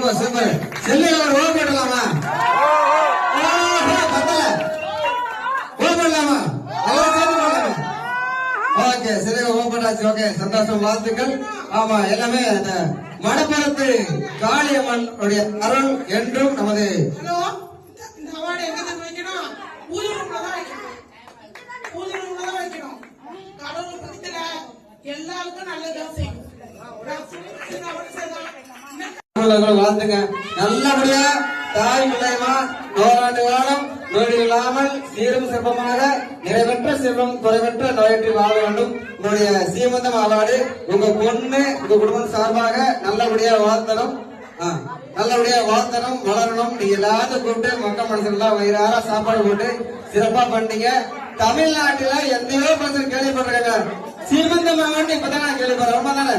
Super super. செல்லையில ஓ போடலாமா? பத்தல ஓ போடலாமா? ஓகே சரி ஓ போட்டாச்சு. ஓகே சந்தோஷம், வாழ்த்துக்கள். ஆமா எல்லாமே அந்த மணப்பரத்து காளியம்மன் உடைய அருள் என்றும் நமது. வாழ்த்துங்க. நல்லபடியா தாய் பிள்ளைமா நோராண்டு காலம் நோய் இல்லாமல் சீரும் சிறப்பமாக நிறைவேற்ற செல்வம் குறைவற்ற நோயற்றி வாழ வேண்டும். உங்களுடைய சீமந்தம் அவார்டு உங்க பொண்ணு உங்க குடும்பம் சார்பாக நல்லபடியா வாழ்த்தணும், நல்லபடியா வாழ்த்தணும், வளரணும். நீங்க எல்லாத்தையும் கூப்பிட்டு மக்கள் மனசுலாம் வயிறார சாப்பாடு போட்டு சிறப்பா பண்ணீங்க. தமிழ்நாட்டுல எத்தனையோ பசங்க கேள்விப்படுறாங்க, சீமந்தம் அவார்டு இப்பதான் கேள்விப்படுறேன். ரொம்ப தானே